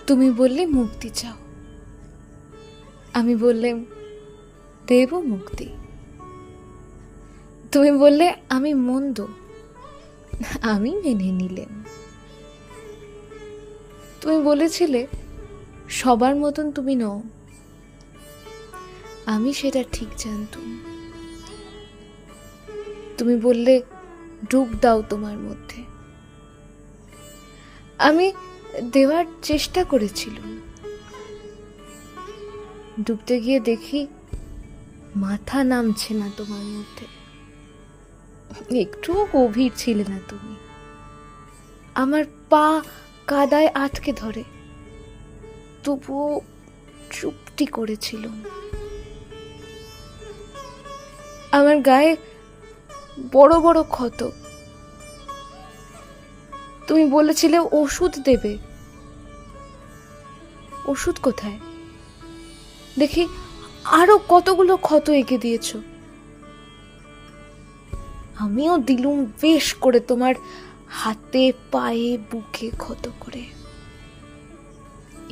তুমি বললে মুক্তি চাও, আমি বললাম দেব মুক্তি। তুমি বললে আমি মন্দ, আমি মেনে নিলাম। তুমি বলেছিলে সবার মতন তুমি নও, আমি সেটা ঠিক জানতাম। তুমি বললে ডুব দাও তোমার মধ্যে, আমি দেওয়ার চেষ্টা করেছিলাম। ডুবতে গিয়ে দেখি মাথা নামছে না তোমার মধ্যে, একটুও গভীর ছিলে না তুমি। আমার পা কাদায় আটকে ধরে, তবুও চুপটি করেছিলাম। আমার গায়ে বড় বড় ক্ষত, তুমি বলেছিলে ওষুধ দেবে। ওষুধ কোথায়? দেখি আরো কতগুলো ক্ষত এঁকে দিয়েছ। আমিও দিলুম বেশ করে তোমার হাতে পায়ে বুকে ক্ষত করে,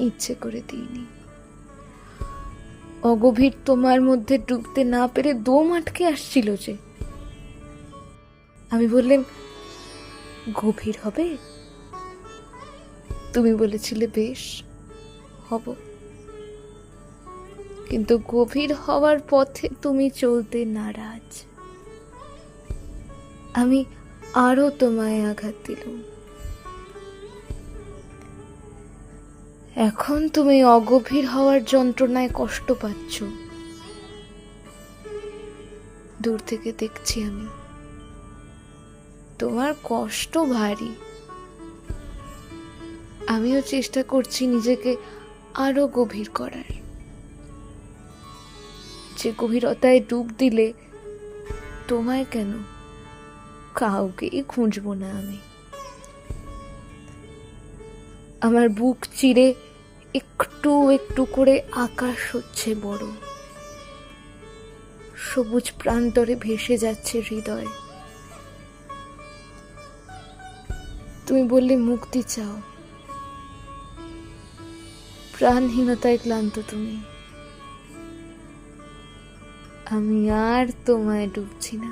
ইচ্ছে করে দিইনি। অগভীর তোমার মধ্যে ডুবতে না পেরে দম আটকে আসছিল যে। আমি বললাম গভীর হবে? তুমি বলেছিলে বেশ হব, কিন্তু গভীর হওয়ার পথে তুমি চলতে নারাজ। আমি আরো তোমায় আঘাত দিলাম। এখন তুমি অগভীর হওয়ার যন্ত্রণায় কষ্ট পাচ্ছ। দূর থেকে দেখছি আমি, তোমার কষ্ট ভারী। আমিও চেষ্টা করছি নিজেকে আরো গভীর করার। যে গভীরতায় ডুব দিলে তোমায় কেন, কাউকেই খুঁজবো না আমি। আমার বুক চিরে একটু একটু করে আকাশ হচ্ছে বড়, সবুজ প্রান্তরে ভেসে যাচ্ছে হৃদয়। তুমি বললে মুক্তি চাও, প্রাণহীনতায় ক্লান্ত তুমি। আমি আর তোমায় ডুবছি না,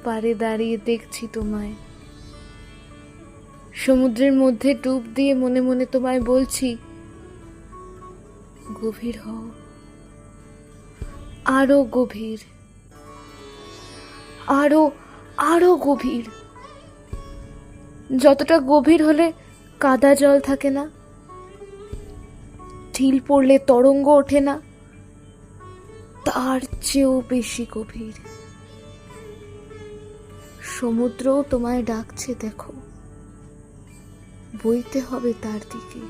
পাড়ে দাঁড়িয়ে দেখছি তোমায়। সমুদ্রের মধ্যে ডুব দিয়ে মনে মনে তোমায় বলছি গভীর হও, আরো গভীর, আরো আরো গভীর। যতটা গভীর হলে কাদা জল থাকে না, ঢিল পড়লে তরঙ্গ ওঠে না, তার চেয়েও বেশি গভীর। সমুদ্রও তোমায় ডাকছে, দেখো, বইতে হবে তার দিকে।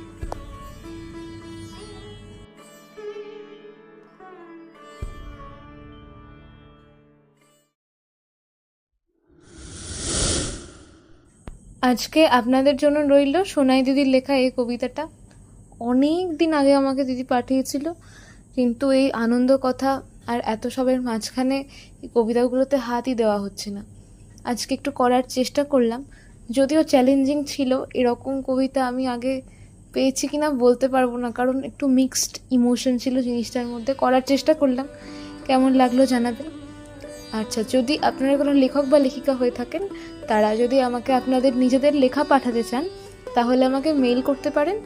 আজকে আপনাদের জন্য রইল সোনাই দিদির লেখা এই কবিতাটা। অনেক দিন আগে আমাকে দিদি পাঠিয়েছিল, কিন্তু এই আনন্দ কথা আর এত সবের মাঝখানে এই কবিতাগুলোতে হাতই দেওয়া হচ্ছে না। আজকে একটু করার চেষ্টা করলাম, যদিও চ্যালেঞ্জিং ছিল। এরকম কবিতা আমি আগে পেয়েছি কিনা বলতে পারবো না, কারণ একটু মিক্সড ইমোশন ছিল জিনিসটার মধ্যে। করার চেষ্টা করলাম, কেমন লাগলো জানাবেন। আচ্ছা, যদি আপনারা কোনো লেখক বা লেখিকা হয়ে থাকেন, তারা যদি আমাকে আপনাদের নিজেদের লেখা পাঠাতে চান, তাহলে আমাকে মেল করতে পারেন।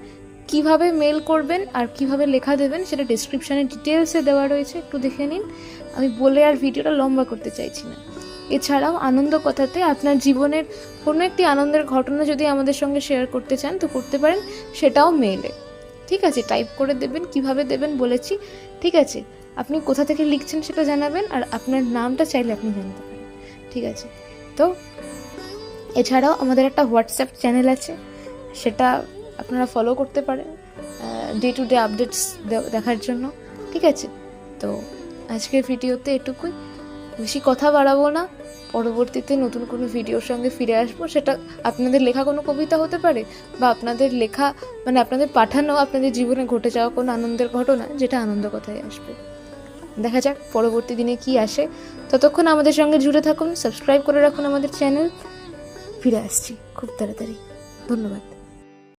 কিভাবে মেল করবেন আর কিভাবে লেখা দেবেন সেটা ডেসক্রিপশানে ডিটেলসে দেওয়া রয়েছে, একটু দেখে নিন। আমি বলে আর ভিডিওটা লম্বা করতে চাইছি না। এছাড়াও আনন্দ কথাতে আপনার জীবনের কোনো একটি আনন্দের ঘটনা যদি আমাদের সঙ্গে শেয়ার করতে চান তো করতে পারেন, সেটাও মেলে। ঠিক আছে, টাইপ করে দেবেন, কিভাবে দেবেন বলেছি। ঠিক আছে, আপনি কোথা থেকে লিখছেন সেটা জানাবেন, আর আপনার নামটা চাইলে আপনি জানতে পারেন। ঠিক আছে, তো এছাড়াও আমাদের একটা হোয়াটসঅ্যাপ চ্যানেল আছে, সেটা আপনারা ফলো করতে পারেন ডে টু ডে আপডেটস দেখার জন্য। ঠিক আছে, তো আজকের ভিডিওতে এটুকুই, বেশি কথা বাড়াবো না। পরবর্তীতে নতুন কোনো ভিডিওর সঙ্গে ফিরে আসবো। সেটা আপনাদের লেখা কোনো কবিতা হতে পারে, বা আপনাদের লেখা মানে আপনাদের পাঠানো আপনাদের জীবনে ঘটে যাওয়া কোনো আনন্দের ঘটনা, যেটা আনন্দ কথায় আসবে। দেখা যাক পরবর্তী দিনে কি আসে। ততক্ষণ আমাদের সঙ্গে জুড়ে থাকুন, সাবস্ক্রাইব করে রাখুন আমাদের চ্যানেল। ফিরে আসছি খুব তাড়াতাড়ি। ধন্যবাদ।